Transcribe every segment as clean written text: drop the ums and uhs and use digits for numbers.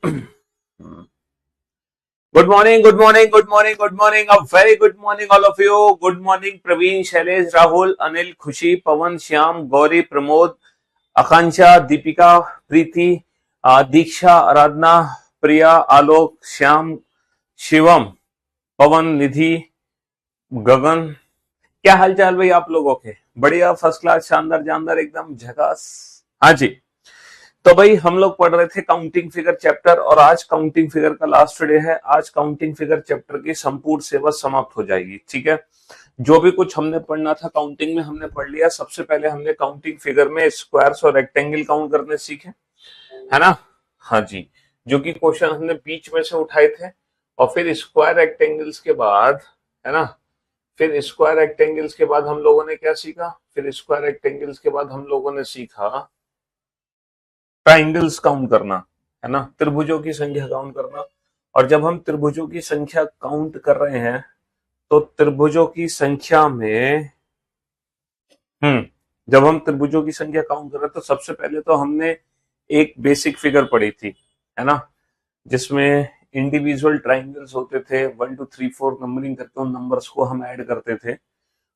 Good morning, good morning, good morning, good morning. A very good morning, all of you. Good morning, Praveen, Shailesh, Rahul, Anil, Khushi, Pawan, Shyam, Gauri, Pramod, Akansha, Deepika, Preeti, Diksha, Aradhana, Priya, Alok, Shyam, Shivam, पवन, निधि, गगन। क्या हालचाल भाई आप लोगों के? बढ़िया, first class, शानदार जानदार, एकदम झकास। हाँ जी। तो भाई हम लोग पढ़ रहे थे काउंटिंग फिगर चैप्टर, और आज काउंटिंग फिगर का लास्ट डे है। आज काउंटिंग फिगर चैप्टर की संपूर्ण सिलेबस समाप्त हो जाएगी, ठीक है। जो भी कुछ हमने पढ़ना था काउंटिंग में हमने पढ़ लिया। सबसे पहले हमने काउंटिंग फिगर में स्क्वायर्स और रेक्टेंगल काउंट करने सीखे, है ना। हाँ जी। जो कि क्वेश्चन हमने बीच में से उठाए थे। और फिर स्क्वायर रेक्टेंगल्स के बाद, है ना, फिर स्क्वायर रेक्टेंगल्स के बाद हम लोगों ने क्या सीखा? फिर स्क्वायर रेक्टेंगल्स के बाद हम लोगों ने सीखा ट्राइंगल्स काउंट करना, है ना, त्रिभुजों की संख्या काउंट करना। और जब हम त्रिभुजों की संख्या काउंट कर रहे हैं तो त्रिभुजों की संख्या में, जब हम त्रिभुजों की संख्या काउंट कर रहे हैं तो सबसे पहले तो हमने एक बेसिक फिगर पढ़ी थी, है ना, जिसमें इंडिविजुअल ट्राइंगल्स होते थे, 1 2 3 4 नंबरिंग करके उन नंबर्स को हम ऐड करते थे।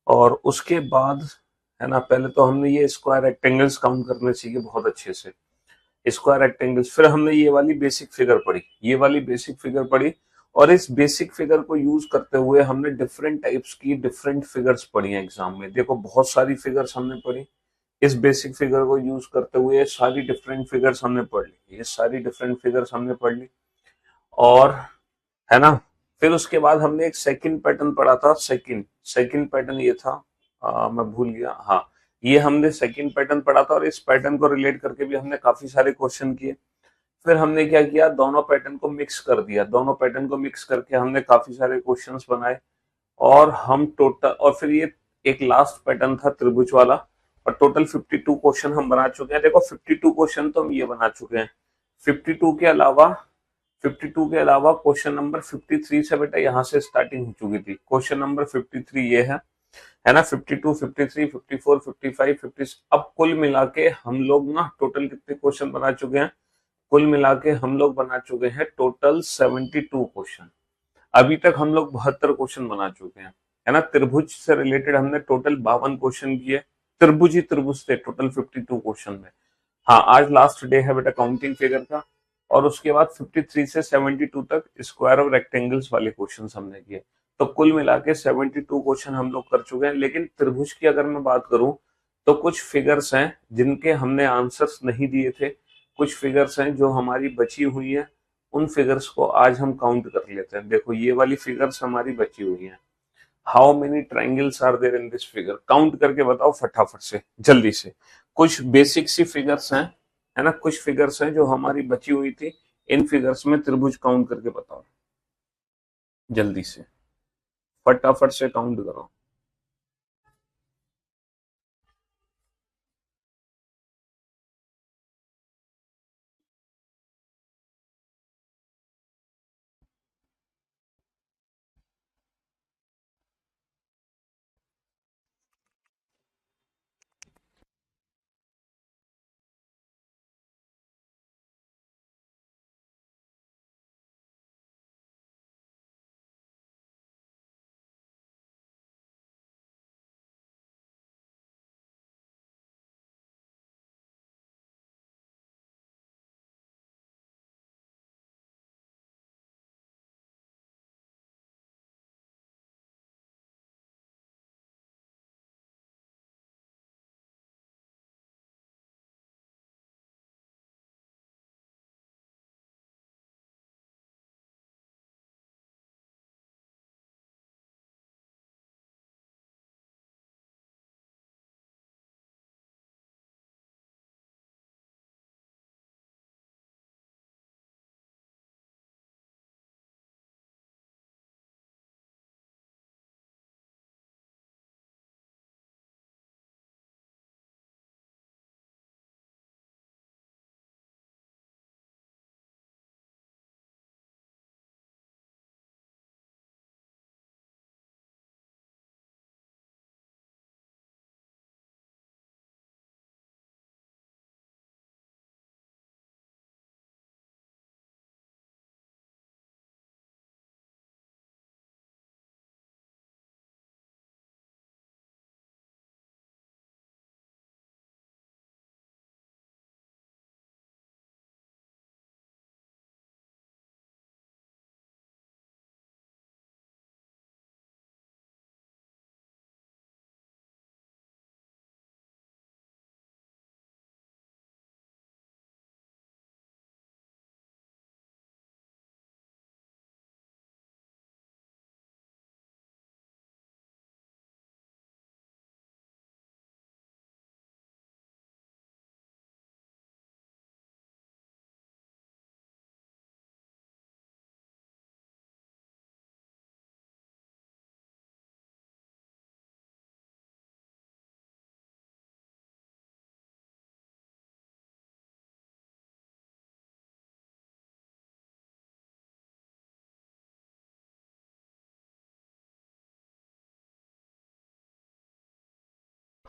और उसके बाद, है ना, पहले तो हमने ये स्क्वायर रेक्टेंगल्स काउंट करने सीखे बहुत अच्छे से, स्क्वायर रेक्टेंगल्स। फिर हमने ये वाली बेसिक फिगर पढ़ी, ये वाली बेसिक फिगर पढ़ी। और इस बेसिक फिगर को यूज करते हुए हमने डिफरेंट टाइप्स की डिफरेंट फिगर्स पढ़ी हैं एग्जाम में। देखो बहुत सारी फिगर्स हमने पढ़ी। इस बेसिक फिगर को यूज करते हुए ये सारी डिफरेंट फिगर्स हमने पढ़ ली, ये सारी डिफरेंट फिगर्स हमने पढ़ ली। और, है ना, फिर उसके बाद हमने एक सेकंड पैटर्न पढ़ा था। सेकंड सेकंड पैटर्न ये था, मैं भूल गया, हाँ, ये हमने सेकंड पैटर्न पढ़ा था। और इस पैटर्न को रिलेट करके भी हमने काफी सारे क्वेश्चन किए। फिर हमने क्या किया, दोनों पैटर्न को मिक्स कर दिया, दोनों पैटर्न को मिक्स करके हमने काफी सारे क्वेश्चंस बनाए। और हम टोटल, और फिर ये एक लास्ट पैटर्न था त्रिभुज वाला। और टोटल 52 क्वेश्चन हम बना चुके हैं। देखो 52 क्वेश्चन तो हम ये बना चुके हैं। 52 के अलावा, 52 के अलावा क्वेश्चन नंबर 53 से बेटा यहाँ से स्टार्टिंग हो चुकी थी। क्वेश्चन नंबर 53 ये है ना, 52, 53, 54, 55, 50। अब कुल मिला के हम लोग ना टोटल कितने क्वेश्चन बना चुके हैं? कुल मिला के हम लोग बना चुके हैं टोटल 72 क्वेश्चन। अभी तक हम लोग 72 क्वेश्चन बना चुके हैं, है ना। त्रिभुज से रिलेटेड हमने टोटल 52 क्वेश्चन किए। त्रिभुज ही त्रिभुज थे टोटल 52 क्वेश्चन में। हाँ, आज लास्ट डे है बेटा काउंटिंग फिगर का। और उसके बाद 53 से 72 तक स्क्वायर और रेक्टेंगल्स वाले क्वेश्चन हमने किए। तो कुल मिला के 72 क्वेश्चन हम लोग कर चुके हैं। लेकिन त्रिभुज की अगर मैं बात करूं तो कुछ फिगर्स हैं जिनके हमने आंसर्स नहीं दिए थे। कुछ फिगर्स हैं जो हमारी बची हुई है। उन फिगर्स को आज हम काउंट कर लेते हैं। देखो ये वाली फिगर्स हमारी बची हुई हैं। How many triangles are there in this figure? Count करके बताओ फटाफट से, जल्दी से। कुछ बेसिक सी फिगर्स हैं, है ना, कुछ फिगर्स हैं जो हमारी बची हुई थी। इन फिगर्स में त्रिभुज काउंट करके बताओ, जल्दी से, फटाफट से काउंट करो।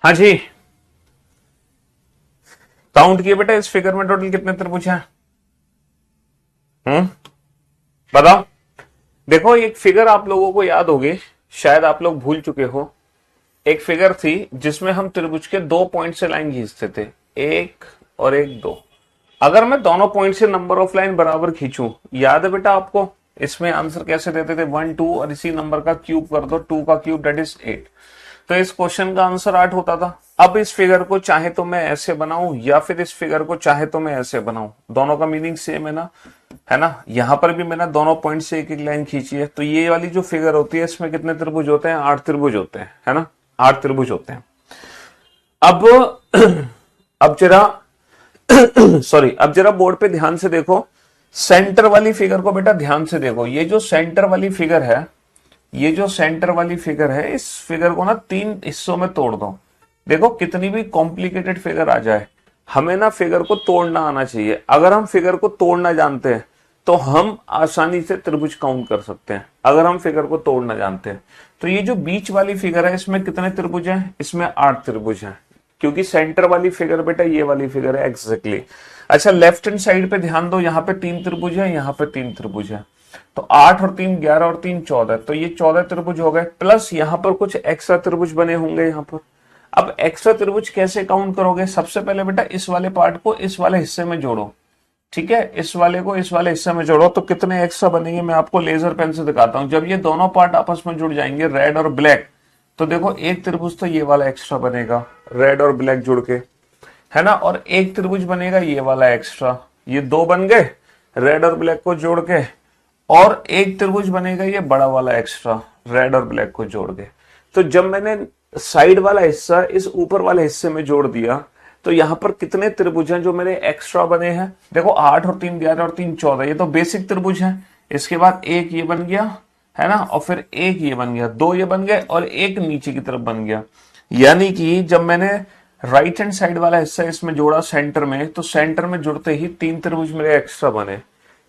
हाँ जी, काउंट किए बेटा इस फिगर में टोटल कितने त्रिभुज हैं? हम्म, बताओ। देखो एक फिगर आप लोगों को याद होगी, शायद आप लोग भूल चुके हो। एक फिगर थी जिसमें हम त्रिभुज के 2 पॉइंट से लाइन खींचते थे, 1 और 1 2। अगर मैं दोनों पॉइंट से नंबर ऑफ लाइन बराबर खींचूं, याद है बेटा आपको इसमें आंसर कैसे देते थे? 1 2 और इसी नंबर का क्यूब कर दो, 2 का क्यूब दैट इज 8। तो इस क्वेश्चन का आंसर 8 होता था। अब इस फिगर को चाहे तो मैं ऐसे बनाऊं या फिर इस फिगर को चाहे तो मैं ऐसे बनाऊं, दोनों का मीनिंग सेम है ना, है ना। यहां पर भी मैंने दोनों पॉइंट से एक एक लाइन खींची है, तो ये वाली जो फिगर होती है इसमें कितने त्रिभुज होते हैं? 8 त्रिभुज होते हैं, है ना, 8 त्रिभुज होते हैं। अब अब जरा सॉरी, अब जरा बोर्ड पे ध्यान से देखो, सेंटर वाली फिगर को बेटा ध्यान से देखो। ये जो सेंटर वाली फिगर है, ये जो सेंटर वाली फिगर है, इस फिगर को ना 3 हिस्सों में तोड़ दो। देखो कितनी भी कॉम्प्लिकेटेड फिगर आ जाए, हमें ना फिगर को तोड़ना आना चाहिए। अगर हम फिगर को तोड़ना जानते हैं तो हम आसानी से त्रिभुज काउंट कर सकते हैं, अगर हम फिगर को तोड़ना जानते हैं। तो ये जो बीच वाली फिगर है इसमें कितने त्रिभुज हैं? इसमें 8 त्रिभुज हैं, क्योंकि सेंटर वाली फिगर बेटा ये वाली फिगर है एग्जैक्टली। अच्छा, लेफ्ट हैंड साइड पे ध्यान दो, यहाँ पे 3 त्रिभुज है, यहाँ पे 3 त्रिभुज है। तो 8 और 3 11 और 3 14, तो ये 14 त्रिभुज हो गए, प्लस यहाँ पर कुछ एक्स्ट्रा त्रिभुज बने होंगे यहाँ पर। अब एक्स्ट्रा त्रिभुज कैसे काउंट करोगे? सबसे पहले बेटा इस वाले पार्ट को इस वाले हिस्से में जोड़ो, ठीक है, इस वाले को इस वाले हिस्से में जोड़ो, तो कितने एक्स्ट्रा बनेंगे मैं आपको लेजर पेन से दिखाता हूं। जब ये दोनों पार्ट आपस में जुड़ जाएंगे, रेड और ब्लैक, तो देखो एक त्रिभुज तो ये वाला एक्स्ट्रा बनेगा, रेड और ब्लैक जुड़ के, है ना, और एक त्रिभुज बनेगा ये वाला एक्स्ट्रा, ये 2 बन गए रेड और ब्लैक को जोड़ के, और एक त्रिभुज बनेगा ये बड़ा वाला एक्स्ट्रा, रेड और ब्लैक को जोड़ के। तो जब मैंने साइड वाला हिस्सा इस ऊपर वाले हिस्से में जोड़ दिया, तो यहां पर कितने त्रिभुज हैं जो मेरे एक्स्ट्रा बने हैं? देखो 8 और 3 11 और 3 14, ये तो बेसिक त्रिभुज हैं। इसके बाद एक ये बन गया, है ना, और फिर एक ये बन गया, 2 ये बन गए और एक नीचे की तरफ बन गया। यानी कि जब मैंने राइट हैंड साइड वाला हिस्सा इसमें जोड़ा सेंटर में, तो सेंटर में जुड़ते ही 3 त्रिभुज मेरे एक्स्ट्रा बने।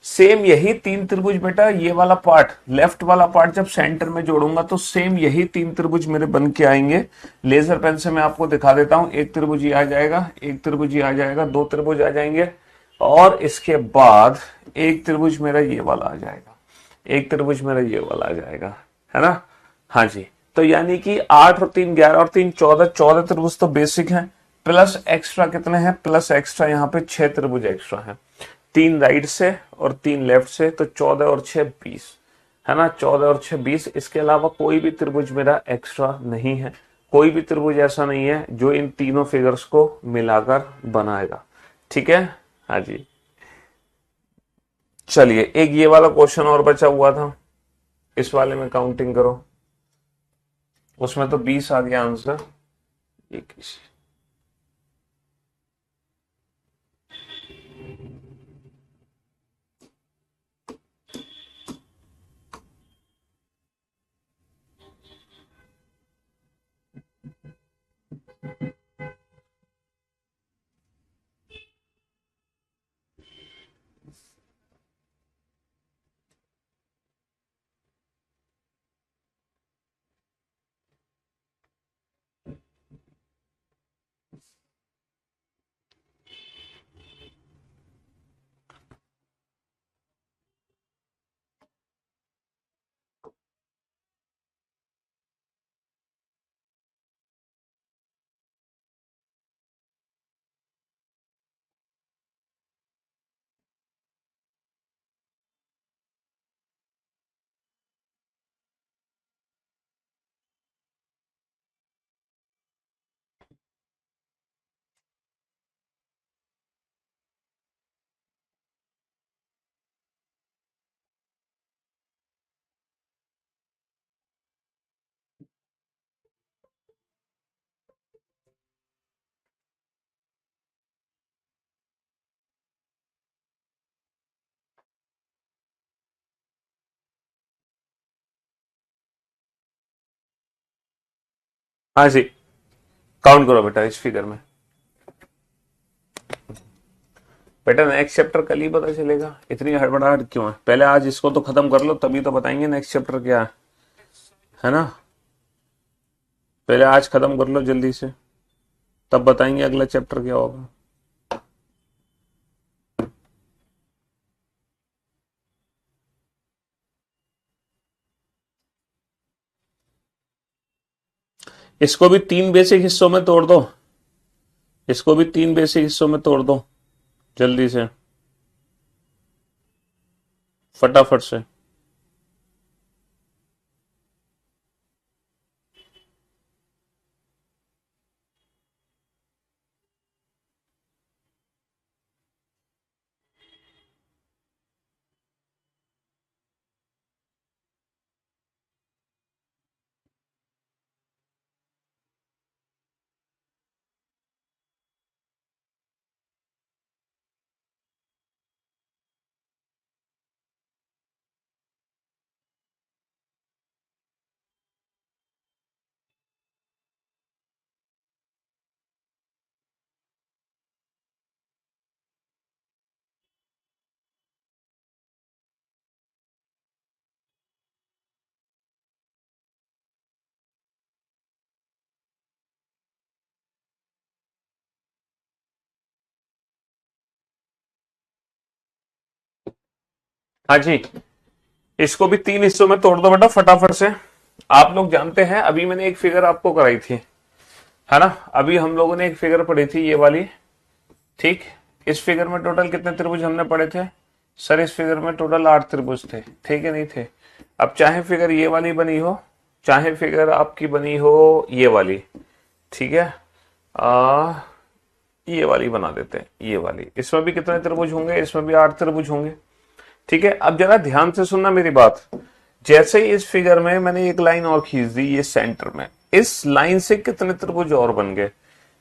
सेम यही 3 त्रिभुज बेटा ये वाला पार्ट, लेफ्ट वाला पार्ट जब सेंटर में जोड़ूंगा तो सेम यही 3 त्रिभुज मेरे बन के आएंगे। लेजर पेन से मैं आपको दिखा देता हूं, एक त्रिभुज ये आ जाएगा, एक त्रिभुज ये आ जाएगा, 2 त्रिभुज आ जाएंगे, और इसके बाद एक त्रिभुज मेरा ये वाला आ जाएगा, एक त्रिभुज मेरा ये वाला आ जाएगा, है ना। हाँ जी, तो यानी कि 8 और 3 11 और 3 14, 14 त्रिभुज तो बेसिक हैं, प्लस एक्स्ट्रा कितने हैं? प्लस एक्स्ट्रा यहाँ पे 6 त्रिभुज एक्स्ट्रा हैं, 3 राइट से और 3 लेफ्ट से, तो 14 और 6 20, है ना, 14 और 6 20। इसके अलावा कोई भी त्रिभुज मेरा एक्स्ट्रा नहीं है, कोई भी त्रिभुज ऐसा नहीं है जो इन तीनों फिगर्स को मिलाकर बनाएगा, ठीक है। हाँ जी, चलिए एक ये वाला क्वेश्चन और बचा हुआ था, इस वाले में काउंटिंग करो, उसमें तो 20 आ गया आंसर। एक हाँ जी, काउंट करो बेटा इस फिगर में। बेटा नेक्स्ट चैप्टर कल ही पता चलेगा, इतनी हड़बड़ाहट क्यों है? पहले आज इसको तो खत्म कर लो, तभी तो बताएंगे नेक्स्ट चैप्टर क्या है ना। पहले आज खत्म कर लो जल्दी से। तब बताएंगे अगला चैप्टर क्या होगा। इसको भी 3 बेसिक हिस्सों में तोड़ दो, इसको भी 3 बेसिक हिस्सों में तोड़ दो जल्दी से, फटाफट से। हाँ जी, इसको भी 3 हिस्सों में तोड़ दो बेटा फटाफट से। आप लोग जानते हैं अभी मैंने एक फिगर आपको कराई थी, है ना, अभी हम लोगों ने एक फिगर पढ़ी थी ये वाली, ठीक। इस फिगर में टोटल कितने त्रिभुज हमने पढ़े थे सर? इस फिगर में टोटल 8 त्रिभुज थे, थे कि नहीं थे? अब चाहे फिगर ये वाली बनी हो, चाहे फिगर आपकी बनी हो ये वाली, ठीक है, ये वाली बना देते हैं, ये वाली, इसमें भी कितने त्रिभुज होंगे? इसमें भी 8 त्रिभुज होंगे, ठीक है। अब जरा ध्यान से सुनना मेरी बात, जैसे ही इस फिगर में मैंने एक लाइन और खींच दी ये सेंटर में, इस लाइन से कितने त्रिभुज और बन गए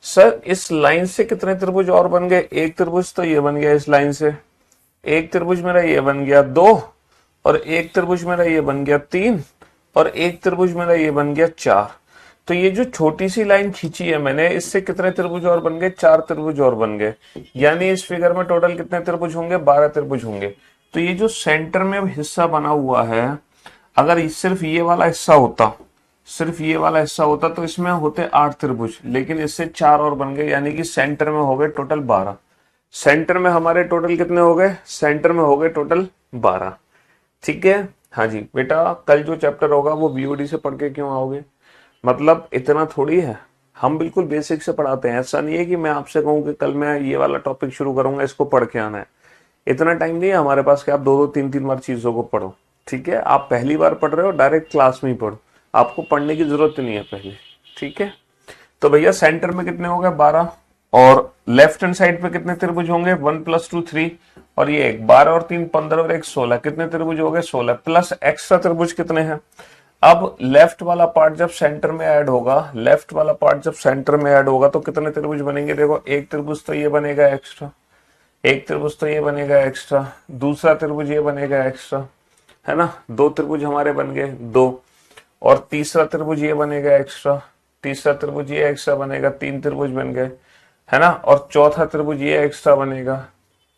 सर? इस लाइन से कितने त्रिभुज और बन गए? एक त्रिभुज तो ये बन गया इस लाइन से, एक त्रिभुज मेरा ये बन गया 2, और एक त्रिभुज मेरा ये बन गया 3, और एक त्रिभुज मेरा ये बन गया 4। तो ये जो छोटी सी लाइन खींची है मैंने, इससे कितने त्रिभुज और बन गए? 4 त्रिभुज और बन गए। यानी इस फिगर में टोटल कितने त्रिभुज होंगे? 12 त्रिभुज होंगे। तो ये जो सेंटर में हिस्सा बना हुआ है, अगर सिर्फ ये वाला हिस्सा होता, सिर्फ ये वाला हिस्सा होता तो इसमें होते 8 त्रिभुज, लेकिन इससे 4 और बन गए, यानी कि सेंटर में हो गए टोटल 12। सेंटर में हमारे टोटल कितने हो गए? सेंटर में हो गए टोटल 12, ठीक है। हाँ जी बेटा, कल जो चैप्टर होगा वो बीओडी से पढ़ के क्यों आओगे? मतलब इतना थोड़ी है, हम बिल्कुल बेसिक से पढ़ाते हैं। ऐसा नहीं है कि मैं आपसे कहूं कि कल मैं ये वाला टॉपिक शुरू करूंगा, इसको पढ़ के आना है। इतना टाइम नहीं है हमारे पास कि आप 2-2, 3-3 बार चीजों को पढ़ो, ठीक है। आप पहली बार पढ़ रहे हो, डायरेक्ट क्लास में ही पढ़ो, आपको पढ़ने की जरूरत नहीं है पहले, ठीक है। तो भैया सेंटर में कितने हो गए? 12, और लेफ्ट हैंड साइड पे कितने त्रिभुज होंगे? 1 + 2 3, और ये एक 12 और 3 15 और 1 16, कितने त्रिभुज हो गए? 16, प्लस एक्स्ट्रा त्रिभुज कितने हैं? अब लेफ्ट वाला पार्ट जब सेंटर में ऐड होगा, लेफ्ट वाला पार्ट जब सेंटर में ऐड होगा तो कितने त्रिभुज बनेंगे? देखो, एक त्रिभुज तो ये बनेगा एक्स्ट्रा, एक त्रिभुज तो ये बनेगा एक्स्ट्रा, दूसरा त्रिभुज ये बनेगा एक्स्ट्रा, है ना, 2 त्रिभुज हमारे बन गए 2, और तीसरा त्रिभुज ये बनेगा एक्स्ट्रा, तीसरा त्रिभुज ये एक्स्ट्रा बनेगा, 3 त्रिभुज बन गए, है ना, और चौथा त्रिभुज ये एक्स्ट्रा बनेगा,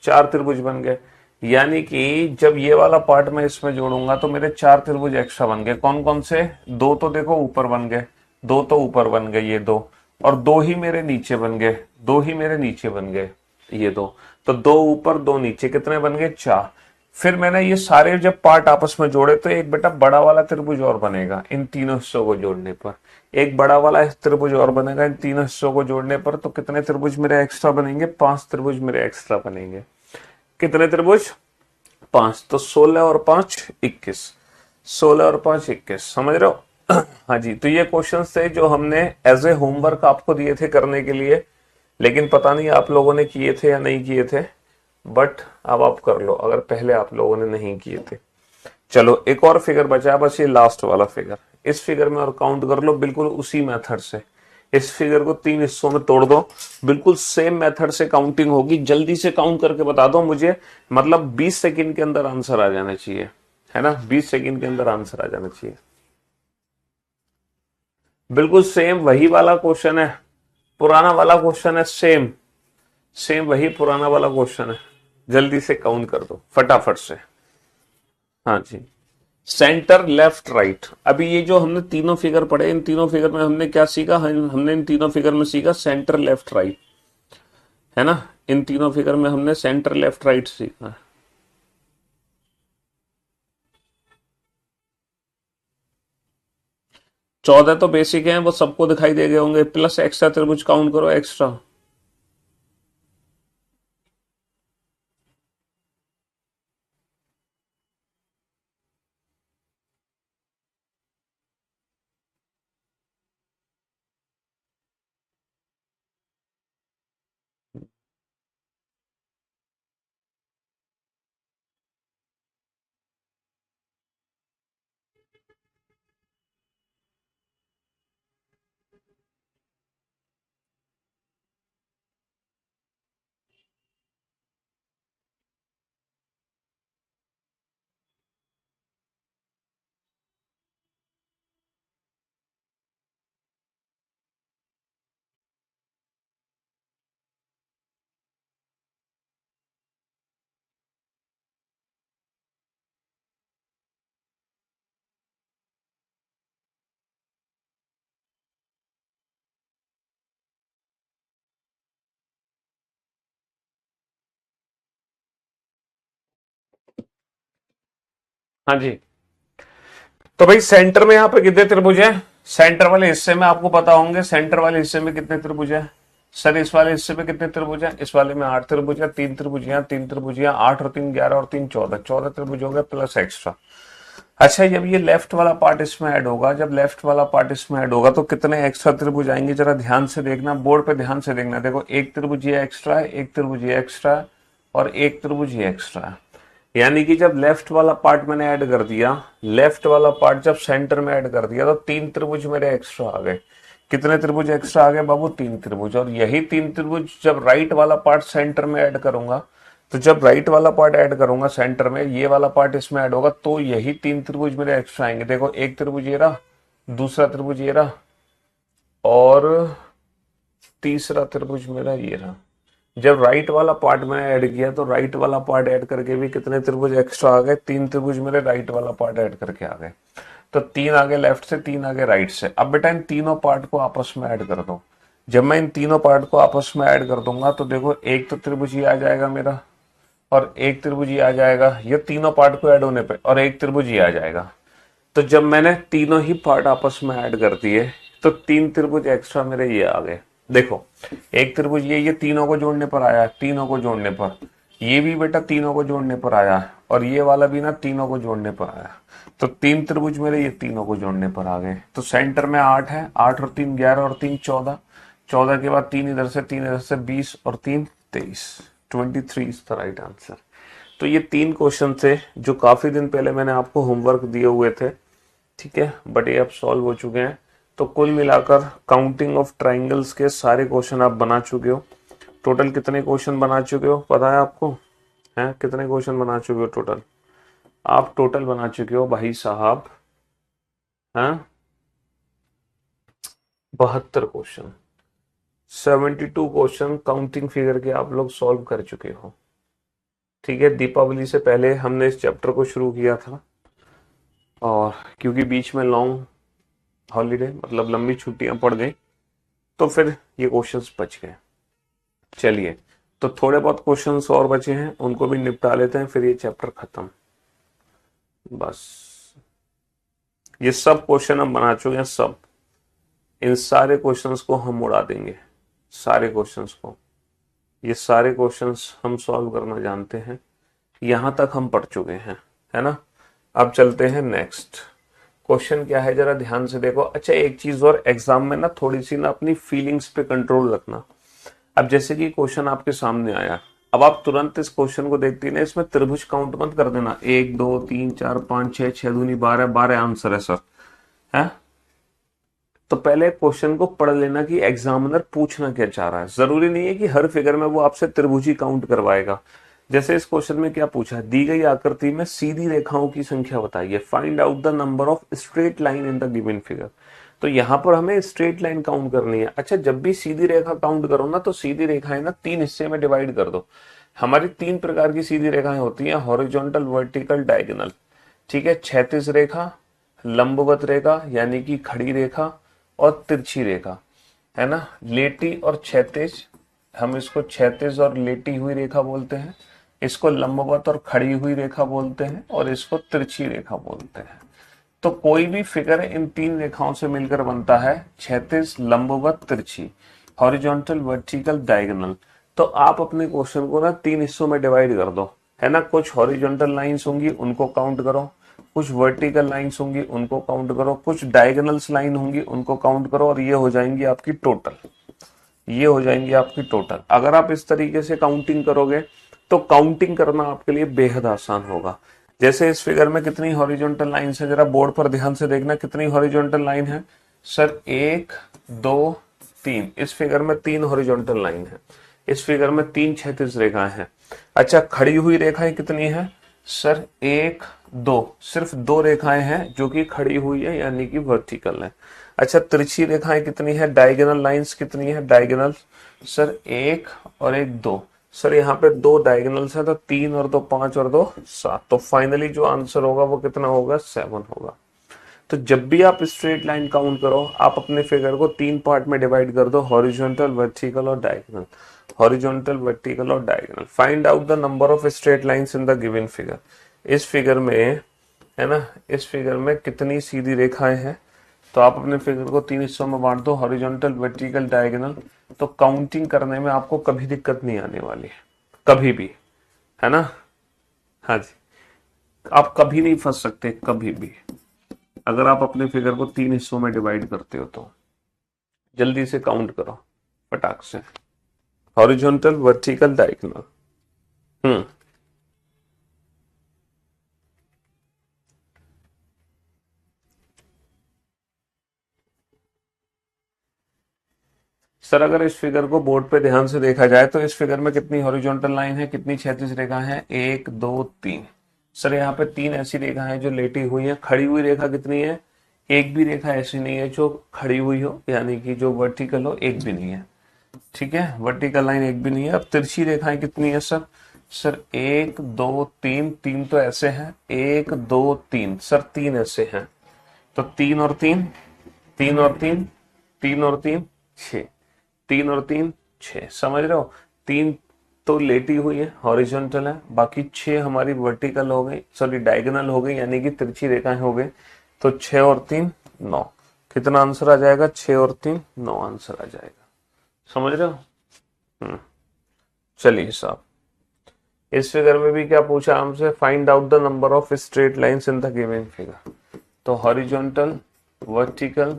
4 त्रिभुज बन गए। यानी कि जब ये वाला पार्ट मैं इसमें जोड़ूंगा तो मेरे 4 त्रिभुज एक्स्ट्रा बन गए। कौन कौन से? 2 तो देखो ऊपर बन गए, 2 तो ऊपर बन गए ये 2, और 2 ही मेरे नीचे बन गए, 2 ही मेरे नीचे बन गए ये 2। तो 2 ऊपर 2 नीचे, कितने बन गए? 4। फिर मैंने ये सारे जब पार्ट आपस में जोड़े तो एक बेटा बड़ा वाला त्रिभुज और बनेगा इन तीनों हिस्सों को जोड़ने पर, एक बड़ा वाला त्रिभुज और बनेगा इन तीनों हिस्सों को जोड़ने पर। तो कितने त्रिभुज मेरे एक्स्ट्रा बनेंगे? 5 त्रिभुज मेरे एक्स्ट्रा बनेंगे। कितने त्रिभुज? 5। तो 16 और 5 21, 16 और 5 21, समझ रहे हो? हाँ जी, तो ये क्वेश्चंस थे जो हमने एज ए होमवर्क आपको दिए थे करने के लिए, लेकिन पता नहीं आप लोगों ने किए थे या नहीं किए थे, बट अब आप कर लो अगर पहले आप लोगों ने नहीं किए थे। चलो एक और फिगर बचा, बस ये लास्ट वाला फिगर। इस फिगर में और काउंट कर लो बिल्कुल उसी मेथड से। इस फिगर को 3 हिस्सों में तोड़ दो, बिल्कुल सेम मेथड से काउंटिंग होगी। जल्दी से काउंट करके बता दो मुझे, मतलब 20 सेकंड के अंदर आंसर आ जाना चाहिए, है ना, 20 सेकंड के अंदर आंसर आ जाना चाहिए। बिल्कुल सेम वही वाला क्वेश्चन है, पुराना वाला क्वेश्चन है, सेम सेम वही पुराना वाला क्वेश्चन है। जल्दी से काउंट कर दो फटाफट से। हाँ जी, सेंटर लेफ्ट राइट। अभी ये जो हमने तीनों फिगर पढ़े, इन तीनों फिगर में हमने क्या सीखा, हमने इन तीनों फिगर में सीखा सेंटर लेफ्ट राइट, है ना। इन तीनों फिगर में हमने सेंटर लेफ्ट राइट सीखा। 14 तो बेसिक है, वो सबको दिखाई दे गए होंगे, प्लस एक्स्ट्रा त्रिभुज काउंट करो एक्स्ट्रा। हाँ जी। तो भाई सेंटर में यहाँ पे कितने त्रिभुज है, सेंटर वाले हिस्से में आपको पता होंगे, सेंटर वाले हिस्से में कितने त्रिभुज है सर, इस वाले हिस्से में कितने त्रिभुज है, इस वाले में 8 त्रिभुज है, 3 त्रिभुज यहाँ, 3 त्रिभुज यहाँ, 8 और 3 11 और 3 14, 14 त्रिभुज हो गए प्लस एक्स्ट्रा। अच्छा, जब ये लेफ्ट वाला पार्ट इसमें ऐड होगा, जब लेफ्ट वाला पार्ट इसमें ऐड होगा तो कितने एक्स्ट्रा त्रिभुज आएंगे, जरा ध्यान से देखना, बोर्ड पे ध्यान से देखना। देखो, एक त्रिभुज ये एक्स्ट्रा है, एक त्रिभुज ये एक्स्ट्रा है और एक त्रिभुज ये एक्स्ट्रा है। यानी कि जब लेफ्ट वाला पार्ट मैंने ऐड कर दिया, लेफ्ट वाला पार्ट जब सेंटर में ऐड कर दिया तो 3 त्रिभुज मेरे एक्स्ट्रा आ गए। कितने त्रिभुज एक्स्ट्रा आ गए बाबू, 3 त्रिभुज। और यही 3 त्रिभुज जब राइट वाला पार्ट सेंटर में ऐड करूंगा, तो जब राइट वाला पार्ट ऐड करूंगा सेंटर में, ये वाला पार्ट इसमें ऐड होगा, तो यही 3 त्रिभुज मेरे एक्स्ट्रा आएंगे। देखो, एक त्रिभुज ये रहा, दूसरा त्रिभुज ये रहा और तीसरा त्रिभुज मेरा ये रहा। जब राइट वाला पार्ट मैंने ऐड किया तो राइट वाला पार्ट ऐड करके भी कितने त्रिभुज एक्स्ट्रा आ गए, 3 त्रिभुज मेरे राइट वाला पार्ट ऐड करके आ गए। तो 3 आगे लेफ्ट से, 3 आगे राइट से। अब बेटा इन तीनों पार्ट को आपस में ऐड कर दो। जब मैं इन तीनों पार्ट को आपस में ऐड कर दूंगा तो देखो, एक तो त्रिभुज ये आ जाएगा मेरा और एक त्रिभुज ये आ जाएगा, ये तीनों पार्ट को ऐड होने पे, और एक त्रिभुज ये आ जाएगा। तो जब मैंने तीनों ही पार्ट आपस में ऐड कर दिए तो 3 त्रिभुज एक्स्ट्रा मेरे ये आ गए। देखो, एक त्रिभुज ये तीनों को जोड़ने पर आया, तीनों को जोड़ने पर, ये भी बेटा तीनों को जोड़ने पर आया और ये वाला भी ना तीनों को जोड़ने पर आया। तो 3 त्रिभुज मेरे ये तीनों को जोड़ने पर आ गए। तो सेंटर में 8 है, 8 और 3 11 और 3 14, 14 के बाद 3 इधर से, 3 इधर से, 20 और 3 23, 23 इज द राइट आंसर। तो ये 3 क्वेश्चन थे जो काफी दिन पहले मैंने आपको होमवर्क दिए हुए थे, ठीक है, बट ये अब सॉल्व हो चुके हैं। तो कुल मिलाकर काउंटिंग ऑफ ट्राइंगल्स के सारे क्वेश्चन आप बना चुके हो। टोटल कितने क्वेश्चन बना चुके हो पता है आपको, हैं कितने क्वेश्चन बना चुके हो टोटल? आप टोटल बना चुके हो भाई साहब, हैं 72 क्वेश्चन, 72 क्वेश्चन काउंटिंग फिगर के आप लोग सॉल्व कर चुके हो। ठीक है, दीपावली से पहले हमने इस चैप्टर को शुरू किया था और क्योंकि बीच में लॉन्ग हॉलीडे मतलब लंबी छुट्टियां पड़ गई तो फिर ये क्वेश्चंस बच गए। चलिए, तो थोड़े बहुत क्वेश्चंस और बचे हैं, उनको भी निपटा लेते हैं, फिर ये चैप्टर खत्म। बस ये सब क्वेश्चन हम बना चुके हैं, सब इन सारे क्वेश्चंस को हम उड़ा देंगे, सारे क्वेश्चंस को। ये सारे क्वेश्चंस हम सॉल्व करना जानते हैं, यहां तक हम पढ़ चुके हैं, है ना। अब चलते हैं नेक्स्ट क्वेश्चन। क्या है जरा ध्यान से देखो। अच्छा, एक चीज और, एग्जाम में ना थोड़ी सी ना अपनी फीलिंग्स पे कंट्रोल रखना। अब जैसे कि क्वेश्चन आपके सामने आया, अब आप तुरंत इस क्वेश्चन को देखते ना, इसमें त्रिभुज काउंट मत कर देना, 1 2 3 4 5 6, 6 दूनी 12, 12 आंसर है सर, है। तो पहले क्वेश्चन को पढ़ लेना कि एग्जामिनर पूछना क्या चाह रहा है। जरूरी नहीं है कि हर फिगर में वो आपसे त्रिभुज ही काउंट करवाएगा। जैसे इस क्वेश्चन में क्या पूछा, दी गई आकृति में सीधी रेखाओं की संख्या बताइए, find out the number of straight line in the given figure. तो यहां पर हमें स्ट्रेट लाइन काउंट करनी है। अच्छा, जब भी सीधी रेखा काउंट करो ना, तो सीधी रेखाएं ना 3 हिस्से में डिवाइड कर दो। हमारी 3 प्रकार की सीधी रेखाएं होती हैं, हॉरिजॉन्टल, वर्टिकल, डायगोनल। ठीक है, क्षैतिज रेखा, लंबवत रेखा यानी कि खड़ी रेखा, और तिरछी रेखा, है ना। लेटी और क्षैतिज, हम इसको क्षैतिज और लेटी हुई रेखा बोलते हैं, इसको लंबवत और खड़ी हुई रेखा बोलते हैं, और इसको तिरछी रेखा बोलते हैं। तो कोई भी फिगर इन तीन रेखाओं से मिलकर बनता है, क्षैतिज, लंबवत, तिरछी, हॉरिजॉन्टल, वर्टिकल, डायगोनल। तो आप अपने क्वेश्चन को ना तीन हिस्सों में डिवाइड कर दो, है ना। कुछ हॉरिजॉन्टल लाइंस होंगी उनको काउंट करो, कुछ वर्टिकल लाइंस होंगी उनको काउंट करो, कुछ डायगोनल्स लाइन होंगी उनको काउंट करो, और ये हो जाएंगी आपकी टोटल, ये हो जाएंगी आपकी टोटल। अगर आप इस तरीके से काउंटिंग करोगे तो काउंटिंग करना आपके लिए बेहद आसान होगा। जैसे इस फिगर में कितनी हॉरिजॉन्टल लाइंस है, जरा बोर्ड पर ध्यान से देखना, कितनी हॉरिजॉन्टल लाइन है सर, 1 2 3। इस फिगर में 3 हॉरिजॉन्टल लाइन है, इस फिगर में 3 क्षैतिज रेखाएं हैं। अच्छा, खड़ी हुई रेखाएं कितनी है सर, 1 2, सिर्फ 2 रेखाएं हैं जो कि खड़ी हुई है यानी कि वर्टिकल है। अच्छा, तिरछी रेखाएं कितनी है, डायगोनल लाइंस कितनी है, डायगोनल सर 1 और 1 2। सर यहाँ पे 2 डायगोनल्स है, तो 3 और 2 5 और 2 7। तो फाइनली जो आंसर होगा वो कितना होगा, 7 होगा। तो जब भी आप स्ट्रेट लाइन काउंट करो, आप अपने फिगर को 3 पार्ट में डिवाइड कर दो, हॉरिजॉन्टल, वर्टिकल और डायगोनल, हॉरिजॉन्टल, वर्टिकल और diagonal. Find out the number of straight lines in the given figure. इस फिगर में, है ना, इस फिगर में कितनी सीधी रेखाएं हैं। तो आप अपने फिगर को 3 हिस्सों में बांट दो, हॉरिजॉन्टल, वर्टिकल, डायगोनल। तो काउंटिंग करने में आपको कभी दिक्कत नहीं आने वाली है, कभी भी, है ना। हाँ जी, आप कभी नहीं फंस सकते, कभी भी, अगर आप अपने फिगर को 3 हिस्सों में डिवाइड करते हो तो। जल्दी से काउंट करो फटाक से, हॉरिजॉन्टल, वर्टिकल, डायगोनल। हम्म सर, अगर इस फिगर को बोर्ड पे ध्यान से देखा जाए तो इस फिगर में कितनी हॉरिजॉन्टल लाइन है, कितनी क्षैतिज रेखा है, 1 2 3। सर यहाँ पे 3 ऐसी रेखा है जो लेटी हुई है। खड़ी हुई रेखा कितनी है, एक भी रेखा ऐसी नहीं है जो खड़ी हुई हो, यानी कि जो वर्टिकल हो, एक भी नहीं है। ठीक है, वर्टिकल लाइन एक भी नहीं है। अब तिरछी रेखाएं कितनी है सर, सर 1 2 3, 3 तो ऐसे हैं, 1 2 3, सर 3 ऐसे हैं। तो 3 और 3, 3 और 3, 3 और 3 6, 3 और 3 6, समझ रहे हो। 3 तो लेटी हुई है, हॉरिजॉन्टल है, बाकी 6 हमारी वर्टिकल हो गई, सॉरी डायगोनल हो गई, यानी कि तिरछी रेखाएं हो गई। तो 6 और 3 9। कितना आंसर आ जाएगा, 6 और 3 9 आंसर आ जाएगा। समझ रहे हो। हम्म चलिए साहब, इस फिगर में भी क्या पूछा हमसे, find out the number of straight lines in the given figure. तो हॉरिजॉन्टल, वर्टिकल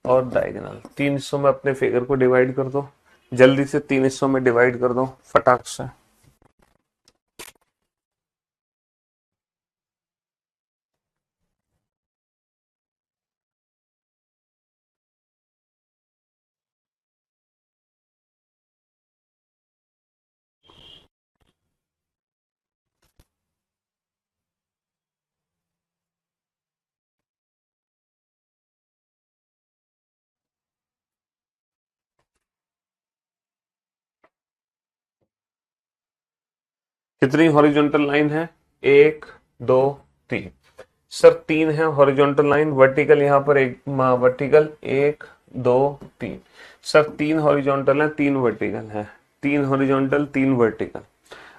और डायगोनल, 3 हिस्सों में अपने फिगर को डिवाइड कर दो। जल्दी से 3 हिस्सों में डिवाइड कर दो फटाक से। कितनी हॉरिजॉन्टल लाइन है, 1 2 3। सर 3 है हॉरिजॉन्टल लाइन, वर्टिकल यहाँ पर एक, वर्टिकल 1 2 3। सर 3 हॉरिजॉन्टल है, 3 वर्टिकल है, 3 हॉरिजॉन्टल 3 वर्टिकल।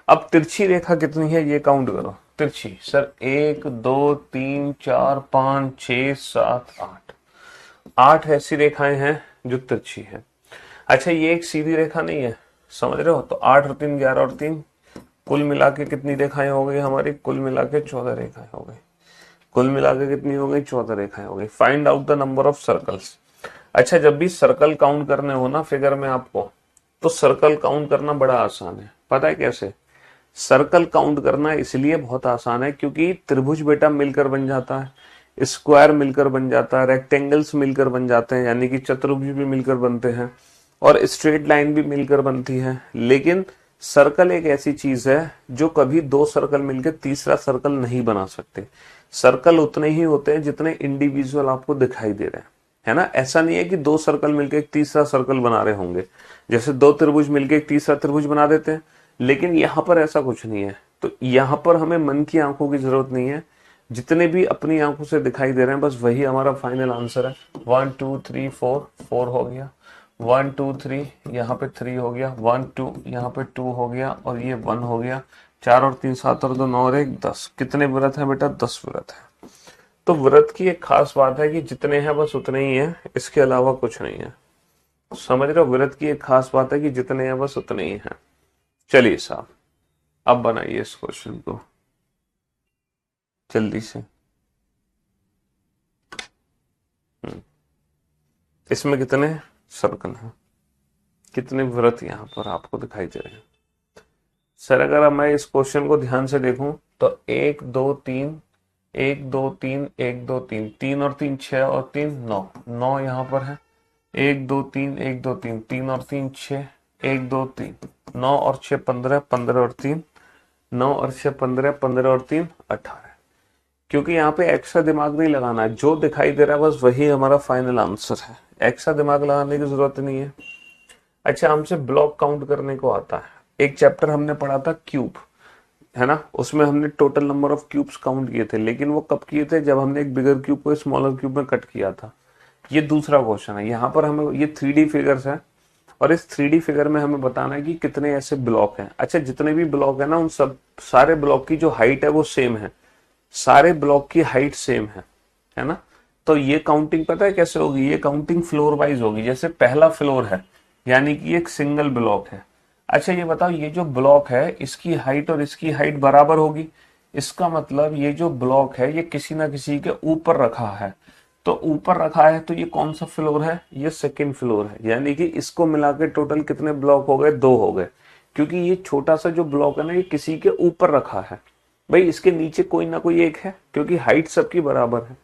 अब तिरछी रेखा कितनी है ये काउंट करो। तिरछी सर 1 2 3 4 5 6 7 8, 8 ऐसी रेखाएं हैं जो तिरछी है। अच्छा, ये एक सीधी रेखा नहीं है, समझ रहे हो। तो 8 और 3 11 और 3, कुल मिला के कितनी रेखाएं हो गई हमारी, कुल मिला के 14 रेखाएं हो गई। कुल मिला के कितनी हो गई, 14 रेखाएं हो गई। Find out the number of circles. अच्छा, जब भी सर्कल काउंट करने हो ना फिगर में आपको, तो सर्कल काउंट करना बड़ा आसान है। पता है कैसे, सर्कल काउंट करना इसलिए बहुत आसान है क्योंकि त्रिभुज बेटा मिलकर बन जाता है, स्क्वायर मिलकर बन जाता है, रेक्टेंगल्स मिलकर बन जाते हैं, यानी कि चतुर्भुज भी मिलकर बनते हैं, और स्ट्रेट लाइन भी मिलकर बनती है। लेकिन सर्कल एक ऐसी चीज है जो कभी 2 सर्कल मिलकर तीसरा सर्कल नहीं बना सकते। सर्कल उतने ही होते हैं जितने इंडिविजुअल आपको दिखाई दे रहे हैं, है ना। ऐसा नहीं है कि 2 सर्कल मिलकर एक तीसरा सर्कल बना रहे होंगे, जैसे 2 त्रिभुज मिलकर एक तीसरा त्रिभुज बना देते हैं, लेकिन यहां पर ऐसा कुछ नहीं है। तो यहां पर हमें मन की आंखों की जरूरत नहीं है, जितने भी अपनी आंखों से दिखाई दे रहे हैं बस वही हमारा फाइनल आंसर है। 1 2 3 4, 4 हो गया, 1 2 3 यहाँ पे 3 हो गया, 1 2 यहाँ पे 2 हो गया, और ये 1 हो गया। 4 और 3 7 और 2 9 और 1 10। कितने व्रत है बेटा? 10 व्रत है। तो व्रत की एक खास बात है कि जितने हैं बस उतने ही हैं, इसके अलावा कुछ नहीं है। समझ रहे हो? व्रत की एक खास बात है कि जितने हैं बस उतने ही हैं। चलिए साहब, अब बनाइए इस क्वेश्चन को जल्दी से। इसमें कितने सर्कल हैं, कितने व्रत यहाँ पर आपको दिखाई दे रहे हैं? सर अगर अब मैं इस क्वेश्चन को ध्यान से देखूं तो 1 2 3, 1 2 3, 1 2 3, 3 और 3 6 और 3 9, 9 यहाँ पर है। 1 2 3, 1 2 3, 3 और 3 6, 1 2 3, 9 और 6 15, 15 और 3 9 और 6 15, 15 और 3 18। क्योंकि यहाँ पे एक्स्ट्रा दिमाग नहीं लगाना है, जो दिखाई दे रहा है बस वही हमारा फाइनल आंसर है। एक्स्ट्रा दिमाग लगाने की जरूरत नहीं है। अच्छा, हमसे ब्लॉक काउंट करने को आता है। एक चैप्टर हमने पढ़ा था क्यूब, है ना, उसमें हमने total number of cubes count किए थे, लेकिन वो कब किए थे? जब हमने एक बिगर क्यूब को स्मॉलर क्यूब में कट किया था। ये दूसरा क्वेश्चन है। यहाँ पर हमें ये 3D फिगर्स है, और इस 3D फिगर में हमें बताना है कि कितने ऐसे ब्लॉक हैं। अच्छा, जितने भी ब्लॉक है ना, उन सब सारे ब्लॉक की जो हाइट है वो सेम है, सारे ब्लॉक की हाइट सेम है ना। तो ये काउंटिंग पता है कैसे होगी? ये काउंटिंग फ्लोर वाइज होगी। जैसे पहला फ्लोर है, यानी कि एक सिंगल ब्लॉक है। अच्छा ये बताओ, ये जो ब्लॉक है इसकी हाइट और इसकी हाइट बराबर होगी। इसका मतलब ये जो ब्लॉक है ये किसी ना किसी के ऊपर रखा है। तो ऊपर रखा है तो ये कौन सा फ्लोर है? ये सेकंड फ्लोर है। यानी कि इसको मिला के टोटल कितने ब्लॉक हो गए? 2 हो गए। क्योंकि ये छोटा सा जो ब्लॉक है ना, ये किसी के ऊपर रखा है। भाई इसके नीचे कोई ना कोई एक है, क्योंकि हाइट सबकी बराबर है।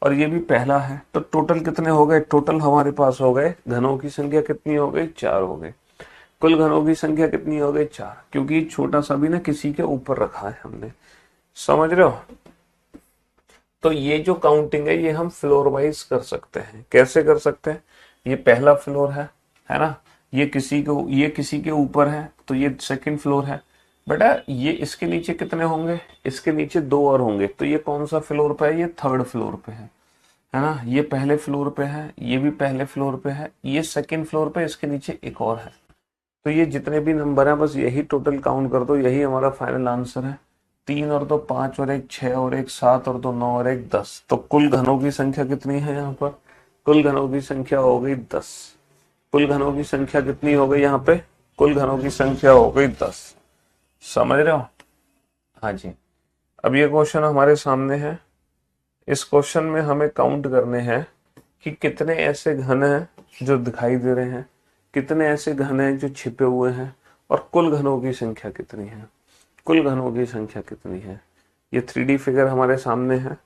और ये भी पहला है। तो टोटल कितने हो गए? टोटल हमारे पास हो गए, घनों की संख्या कितनी हो गई? 4 हो गए। कुल घनों की संख्या कितनी हो गई? 4। क्योंकि छोटा सा भी ना किसी के ऊपर रखा है हमने। समझ रहे हो? तो ये जो काउंटिंग है ये हम फ्लोर वाइज कर सकते हैं। कैसे कर सकते हैं? ये पहला फ्लोर है ना, ये किसी के ऊपर है तो ये सेकंड फ्लोर है। बेटा ये इसके नीचे कितने होंगे? इसके नीचे 2 और होंगे। तो ये कौन सा फ्लोर पे है? ये थर्ड फ्लोर पे है ना। ये पहले फ्लोर पे है, ये भी पहले फ्लोर पे है, ये सेकंड फ्लोर पे, इसके नीचे एक और है। तो ये जितने भी नंबर हैं बस यही टोटल काउंट कर दो, यही हमारा फाइनल आंसर है। 3 और 2 5 और 1 6 और 1 7 और 2 9 और 1 10। तो कुल घनों की संख्या कितनी है यहाँ पर? कुल घनों की संख्या हो गई 10। कुल घनों की संख्या कितनी हो गई यहाँ पे? कुल घनों की संख्या हो गई 10। समझ रहे हो? हाँ जी। अब ये क्वेश्चन हमारे सामने है। इस क्वेश्चन में हमें काउंट करने हैं कि कितने ऐसे घन हैं जो दिखाई दे रहे हैं, कितने ऐसे घन हैं जो छिपे हुए हैं, और कुल घनों की संख्या कितनी है। कुल घनों की संख्या कितनी है? ये 3D फिगर हमारे सामने है।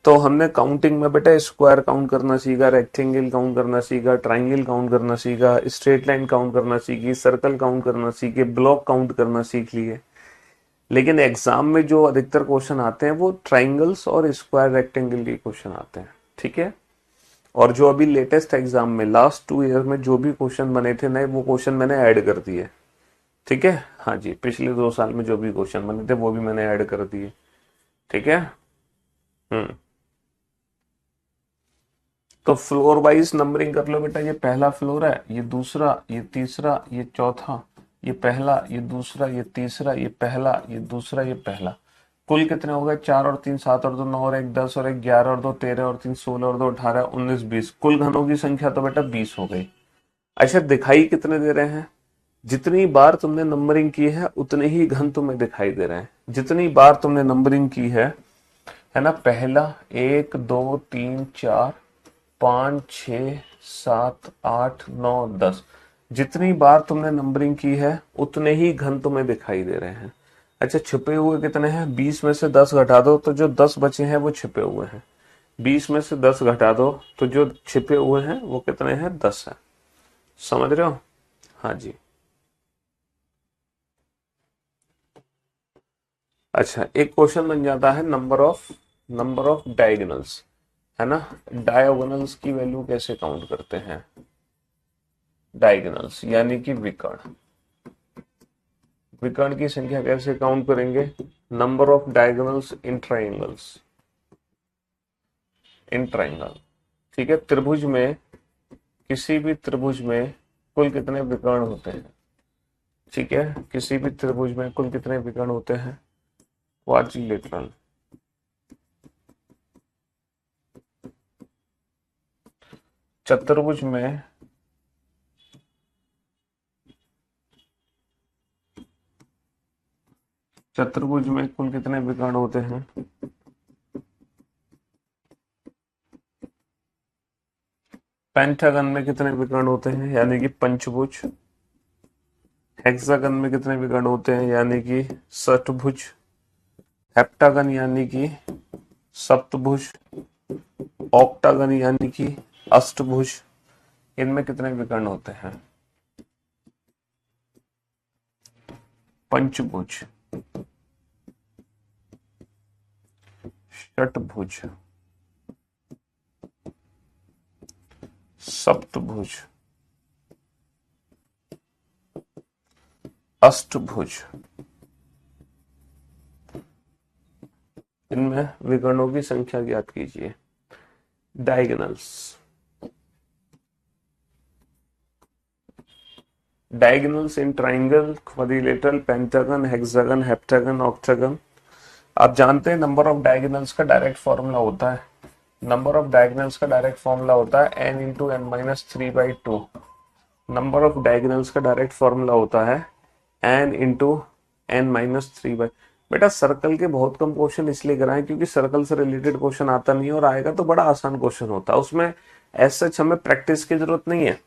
तो हमने काउंटिंग में बेटा स्क्वायर काउंट करना सीखा, रेक्टेंगल काउंट करना सीखा, ट्राइंगल काउंट करना सीखा, स्ट्रेट लाइन काउंट करना सीखी, सर्कल काउंट करना सीखे, ब्लॉक काउंट करना सीख लिए। लेकिन एग्जाम में जो अधिकतर क्वेश्चन आते हैं वो ट्राइंगल्स और स्क्वायर रेक्टेंगल के क्वेश्चन आते हैं। ठीक है। और जो अभी लेटेस्ट एग्जाम में लास्ट 2 ईयर में जो भी क्वेश्चन बने थे नए, वो क्वेश्चन मैंने ऐड कर दिए। ठीक है। हाँ जी, पिछले 2 साल में जो भी क्वेश्चन बने थे वो भी मैंने ऐड कर दिए। ठीक है। हम्म। तो फ्लोर वाइज नंबरिंग कर लो बेटा। ये पहला फ्लोर है, ये दूसरा, ये तीसरा, ये चौथा, ये पहला, ये दूसरा, ये तीसरा, ये पहला, ये दूसरा, ये पहला। कुल कितने हो गए? 4 और 3 7 और 2 9 और 1 10 और 1 11 और 2 13 और 3 16 और 2 18 19 20। कुल घनों की संख्या तो बेटा 20 हो गई। अच्छा दिखाई कितने दे रहे हैं? जितनी बार तुमने नंबरिंग की है उतने ही घन तुम्हें दिखाई दे रहे हैं। जितनी बार तुमने नंबरिंग की है ना। पहला 1 2 3 4 5 6 7 8 9 10। जितनी बार तुमने नंबरिंग की है उतने ही घन तुम्हें दिखाई दे रहे हैं। अच्छा छिपे हुए कितने हैं? 20 में से 10 घटा दो तो जो 10 बचे हैं वो छिपे हुए हैं। 20 में से 10 घटा दो तो जो छिपे हुए हैं वो कितने हैं? 10 है। समझ रहे हो? हाँ जी। अच्छा एक क्वेश्चन बन जाता है नंबर ऑफ डायगोनल्स, है ना। डायगोनल्स की वैल्यू कैसे काउंट करते हैं? डायगोनल्स यानी कि विकर्ण, विकर्ण की संख्या कैसे काउंट करेंगे? Number of diagonals in triangles. In triangle. ठीक है, त्रिभुज में, किसी भी त्रिभुज में कुल कितने विकर्ण होते हैं? ठीक है, किसी भी त्रिभुज में कुल कितने विकर्ण होते हैं? क्वाड्रिलेटरल। चतुर्भुज में कुल कितने विकर्ण होते हैं? पेंटागन में कितने विकर्ण होते हैं, यानी कि पंचभुज। हेक्सागन में कितने विकर्ण होते हैं, यानी कि षटभुज। हेप्टागन यानी कि सप्तभुज। ऑक्टागन यानी कि अष्टभुज। इनमें कितने विकर्ण होते हैं? पंचभुज, षटभुज, सप्तभुज, अष्टभुज। इनमें विकर्णों की संख्या ज्ञात कीजिए। Diagonals. Diagonals in triangle, quadrilateral, pentagon, hexagon, heptagon, octagon. आप जानते हैं नंबर ऑफ डायगोनल्स का डायरेक्ट फॉर्मूला होता है, नंबर ऑफ डायगोनल्स का डायरेक्ट फॉर्मूला होता है n into N minus 3/2। Number of diagonals का डायरेक्ट फॉर्मूला होता है n इंटू एन माइनस 3/। बेटा सर्कल के बहुत कम क्वेश्चन इसलिए कराएं क्योंकि सर्कल से रिलेटेड क्वेश्चन आता नहीं है, और आएगा तो बड़ा आसान क्वेश्चन होता है। उसमें एज सच हमें प्रैक्टिस की जरूरत नहीं है,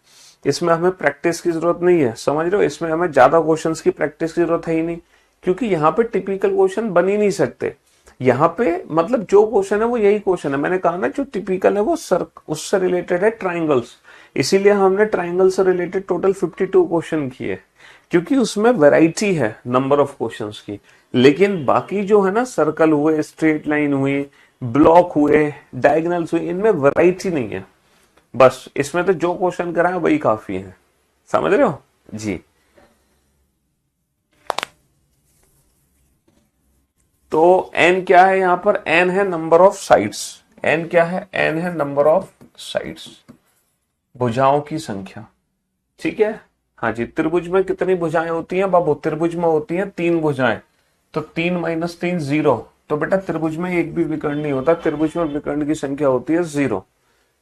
इसमें हमें प्रैक्टिस की जरूरत नहीं है, समझ रहे हो? इसमें हमें ज्यादा क्वेश्चंस की प्रैक्टिस की जरूरत है ही नहीं, क्योंकि यहाँ पे टिपिकल क्वेश्चन बन ही नहीं सकते। यहाँ पे मतलब जो क्वेश्चन है वो यही क्वेश्चन है। मैंने कहा ना जो टिपिकल है वो उससे रिलेटेड है ट्राइंगल्स, इसीलिए हमने ट्राइंगल से रिलेटेड टोटल 52 क्वेश्चन किए, क्योंकि उसमें वैरायटी है नंबर ऑफ क्वेश्चंस की। लेकिन बाकी जो है ना, सर्कल हुए, स्ट्रेट लाइन हुई, ब्लॉक हुए, डायगोनल्स हुए, इनमें वैरायटी नहीं है। बस इसमें तो जो क्वेश्चन कराए वही काफी है, समझ रहे हो जी? तो n क्या है यहाँ पर? n है नंबर ऑफ साइड्स। n क्या है? n है नंबर ऑफ साइड्स, भुजाओं की संख्या। ठीक है, हाँ जी। त्रिभुज में कितनी भुजाएं होती हैं बाबू? त्रिभुज में होती हैं 3 भुजाएं, तो 3 माइनस 3 0। तो बेटा त्रिभुज में एक भी विकर्ण नहीं होता, त्रिभुज में विकर्ण की संख्या होती है 0।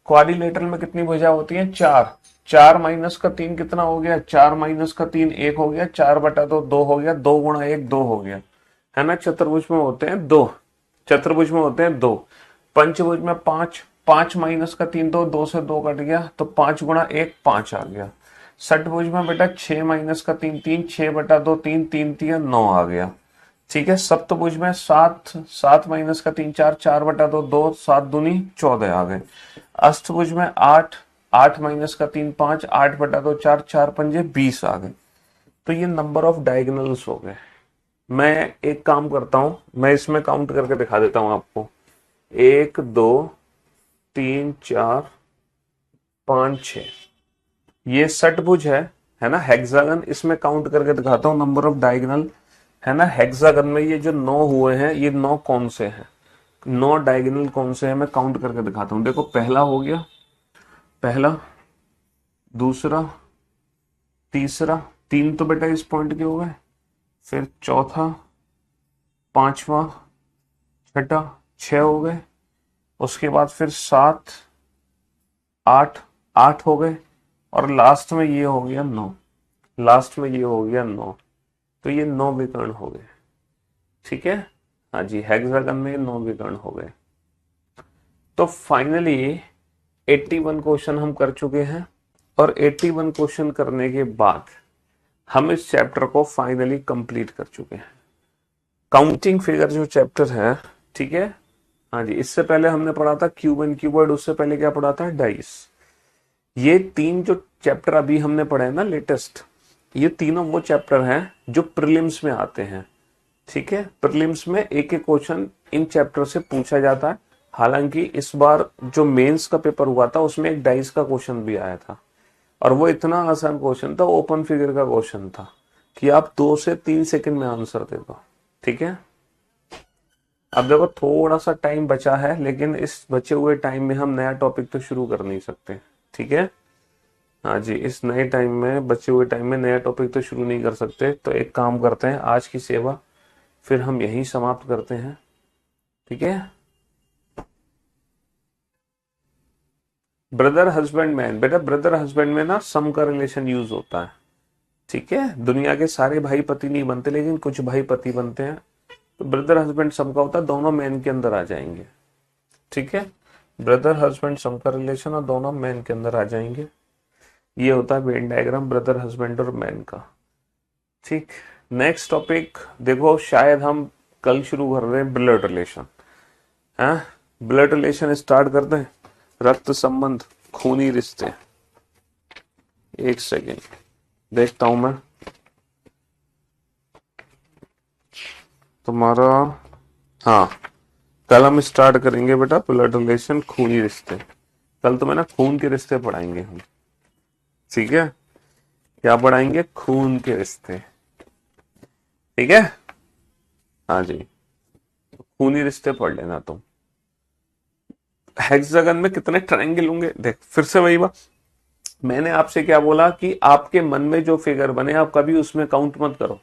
क्वाड्रिलेटरल में कितनी भुजा होती है? 4। 4 माइनस का 3 कितना हो गया? 4 माइनस का 3 1 हो गया, 4/2 2 हो गया, 2 गुणा 1 2 हो गया, है ना? चतुर्भुज में होते हैं 2, चतुर्भुज में होते हैं 2। पंचभुज में 5, 5 माइनस का 3 2, 2 से 2 कट गया, तो 5 गुणा 1 5 आ गया। षटभुज में बेटा 6 माइनस का 3 3, 6/2 3 3 3 9 आ गया। ठीक है। सप्तभुज में 7, 7 माइनस का 3 4, 4/2 2, 7 दूनी 14 आ गए। अष्टभुज में 8, 8 माइनस का 3 5, 8/2 4, 4 पंजे 20 आ गए। तो ये नंबर ऑफ डायगोनल्स हो गए। मैं एक काम करता हूं, मैं इसमें काउंट करके दिखा देता हूं आपको। 1 2 3 4 5 6, ये षटभुज है ना? हेक्सागन, इसमें काउंट करके दिखाता हूं नंबर ऑफ डायगोनल, है ना? हेक्सागन में ये जो 9 हुए हैं, ये 9 कौन से हैं? 9 डायगोनल कौन से हैं? मैं काउंट करके दिखाता हूं। देखो पहला हो गया, पहला, दूसरा, तीसरा, 3 तो बेटा इस पॉइंट के हो गए, फिर चौथा, पांचवा, छठा, 6 हो गए, उसके बाद फिर 7 8, 8 हो गए, और लास्ट में ये हो गया 9, लास्ट में ये हो गया 9। तो ये 9 विकर्ण हो गए। ठीक है, हाँ जी, हेक्सागन में 9 विकर्ण हो गए। तो फाइनली 81 क्वेश्चन हम कर चुके हैं, और 81 क्वेश्चन करने के बाद हम इस चैप्टर को फाइनली कंप्लीट कर चुके हैं। काउंटिंग फिगर जो चैप्टर है, ठीक है, हाँ जी, इससे पहले हमने पढ़ा था क्यूब एंड क्यूबॉइड, उससे पहले क्या पढ़ा था? डाइस। ये 3 जो चैप्टर अभी हमने पढ़े हैं ना लेटेस्ट, ये तीनों वो चैप्टर हैं जो प्रीलिम्स में आते हैं। ठीक है, प्रीलिम्स में एक एक क्वेश्चन इन चैप्टर से पूछा जाता है। हालांकि इस बार जो मेंस का पेपर हुआ था उसमें एक डाइस का क्वेश्चन भी आया था, और वो इतना आसान क्वेश्चन था, ओपन फिगर का क्वेश्चन था कि आप 2 से 3 सेकंड में आंसर दे दो। ठीक है, अब देखो थोड़ा सा टाइम बचा है, लेकिन इस बचे हुए टाइम में हम नया टॉपिक तो शुरू कर नहीं सकते, ठीक है। हाँ जी, इस नए टाइम में, बचे हुए टाइम में नया टॉपिक तो शुरू नहीं कर सकते, तो एक काम करते हैं, आज की सेवा फिर हम यहीं समाप्त करते हैं, ठीक है। ब्रदर हस्बैंड मैन, बेटा ब्रदर हस्बैंड में ना सम का रिलेशन यूज होता है, ठीक है। दुनिया के सारे भाई पति नहीं बनते, लेकिन कुछ भाई पति बनते हैं, तो ब्रदर हस्बैंड सम का होता है, दोनों मैन के अंदर आ जाएंगे, ठीक है। ब्रदर हस्बैंड सम का रिलेशन और दोनों मैन के अंदर आ जाएंगे, ये होता है वेन डायग्राम ब्रदर हस्बैंड और मैन का, ठीक। नेक्स्ट टॉपिक देखो, शायद हम कल शुरू कर रहे हैं ब्लड रिलेशन, है। ब्लड रिलेशन स्टार्ट करते हैं, रक्त संबंध, खूनी रिश्ते। एक सेकेंड देखता हूं मैं तुम्हारा। हाँ, कल हम स्टार्ट करेंगे बेटा ब्लड रिलेशन, खूनी रिश्ते। कल तो मैं ना खून के रिश्ते पढ़ाएंगे हम, ठीक है। क्या पढ़ाएंगे? खून के रिश्ते, ठीक है। हाँ जी, खूनी रिश्ते पढ़ लेना तुम। हेक्सागन में कितने ट्रायंगल होंगे? देख फिर से वही बात, मैंने आपसे क्या बोला कि आपके मन में जो फिगर बने आप कभी उसमें काउंट मत करो,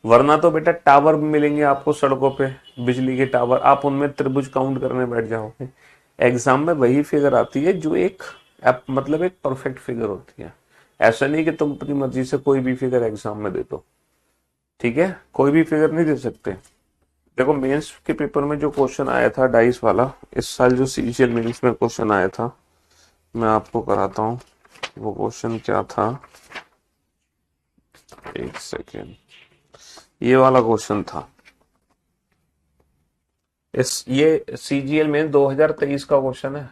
वरना तो बेटा टावर मिलेंगे आपको सड़कों पे, बिजली के टावर, आप उनमें त्रिभुज काउंट करने बैठ जाओगे। एग्जाम में वही फिगर आती है जो एक मतलब एक परफेक्ट फिगर होती है। ऐसा नहीं कि तुम अपनी मर्जी से कोई भी फिगर एग्जाम में दे दो, ठीक है, कोई भी फिगर नहीं दे सकते। देखो मेंस के पेपर में जो क्वेश्चन आया था डाइस वाला, इस साल जो सीजीएल मेंस में क्वेश्चन आया था, मैं आपको कराता हूँ वो क्वेश्चन क्या था। एक सेकेंड, ये वाला क्वेश्चन था, ये सीजीएल में 2023 का क्वेश्चन है।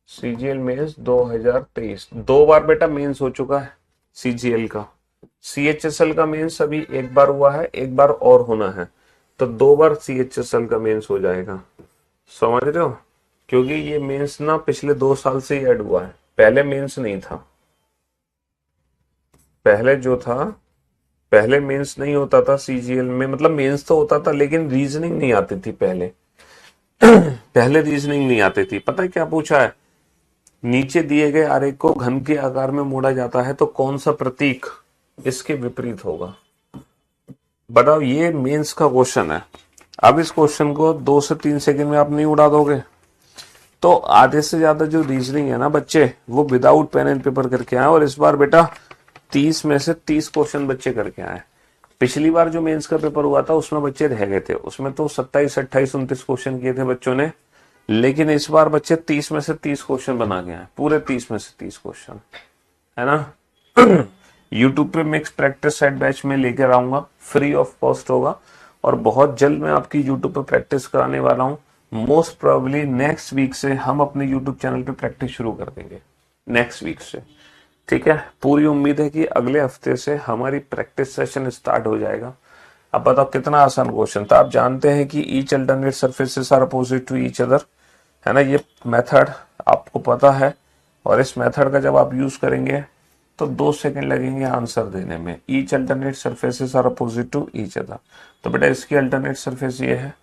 सीजीएल मेंस 2023 दो बार बेटा मेंस हो चुका है सीजीएल का। सीएचएसएल का मेंस अभी एक बार हुआ है, एक बार और होना है, तो दो बार सीएचएसएल का मेंस हो जाएगा, समझ रहे हो। क्योंकि ये मेंस ना पिछले 2 साल से ही ऐड हुआ है, पहले मेंस नहीं था। पहले जो था, पहले मेंस नहीं होता था सीजीएल में, मतलब मेंस तो होता था लेकिन रीजनिंग नहीं आती थी पहले। पहले रीजनिंग नहीं आती थी। पता है क्या पूछा है? नीचे दिए गए आरेख को घन के आकार में मोड़ा जाता है तो कौन सा प्रतीक इसके विपरीत होगा? बताओ, ये मेंस का क्वेश्चन है। अब इस क्वेश्चन को 2 से 3 सेकंड में आप नहीं उड़ा दोगे, तो आधे से ज्यादा जो रीजनिंग है ना बच्चे, वो विदाउट पेन एंड पेपर करके आए, और इस बार बेटा 30 में से 30 क्वेश्चन बच्चे करके आए। पिछली बार जो मेंस का पेपर हुआ था उसमें बच्चे रह गए थे, उसमें तो 27, 28, 29 क्वेश्चन किए थे बच्चों ने, लेकिन इस बार बच्चे 30 में से 30 क्वेश्चन बना के आए, पूरे 30 में से 30 क्वेश्चन, है ना। यूट्यूब पे मिक्स प्रैक्टिस सेट बैच में लेकर आऊंगा, फ्री ऑफ कॉस्ट होगा, और बहुत जल्द मैं आपकी यूट्यूब पे प्रैक्टिस कराने वाला हूँ। मोस्ट प्रोबेबली नेक्स्ट वीक से हम अपने यूट्यूब चैनल पे प्रैक्टिस शुरू कर देंगे, नेक्स्ट वीक से, ठीक है। पूरी उम्मीद है कि अगले हफ्ते से हमारी प्रैक्टिस सेशन स्टार्ट हो जाएगा। अब बताओ कितना आसान क्वेश्चन था। आप जानते हैं कि each alternate surfaces are opposite to each other, है ना, ये मेथड आपको पता है, और इस मेथड का जब आप यूज करेंगे तो 2 सेकंड लगेंगे आंसर देने में। Each alternate surfaces are opposite to each other, तो बेटा इसकी अल्टरनेट सर्फेस ये है,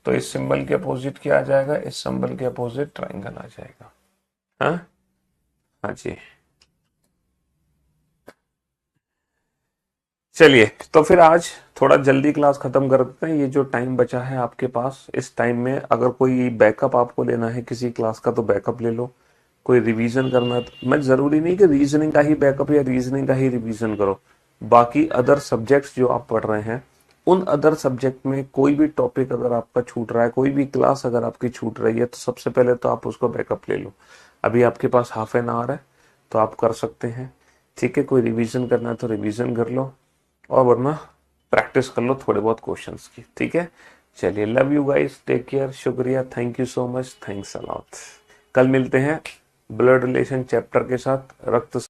तो इस सिंबल के अपोजिट क्या आ जाएगा? इस सिंबल के अपोजिट ट्राइंगल आ जाएगा। हाँ, हाँ जी। चलिए, तो फिर आज थोड़ा जल्दी क्लास खत्म कर देते हैं। ये जो टाइम बचा है आपके पास, इस टाइम में अगर कोई बैकअप आपको लेना है किसी क्लास का तो बैकअप ले लो, कोई रिवीजन करना है तो, मैं जरूरी नहीं कि रीजनिंग का ही बैकअप या रीजनिंग का ही रिवीजन करो, बाकी अदर सब्जेक्ट्स जो आप पढ़ रहे हैं उन अदर सब्जेक्ट में कोई भी टॉपिक अगर आपका छूट रहा है, कोई भी क्लास अगर आपकी छूट रही है, तो सबसे पहले तो आप उसको बैकअप ले लो। अभी आपके पास हाफ एन आवर है तो आप कर सकते हैं, ठीक है। कोई रिवीजन करना है तो रिवीजन कर लो, और वरना प्रैक्टिस कर लो थोड़े बहुत क्वेश्चंस की, ठीक है। चलिए, love you guys, take care, शुक्रिया, thank you so much, thanks a lot. कल मिलते हैं ब्लड रिलेशन चैप्टर के साथ, रक्त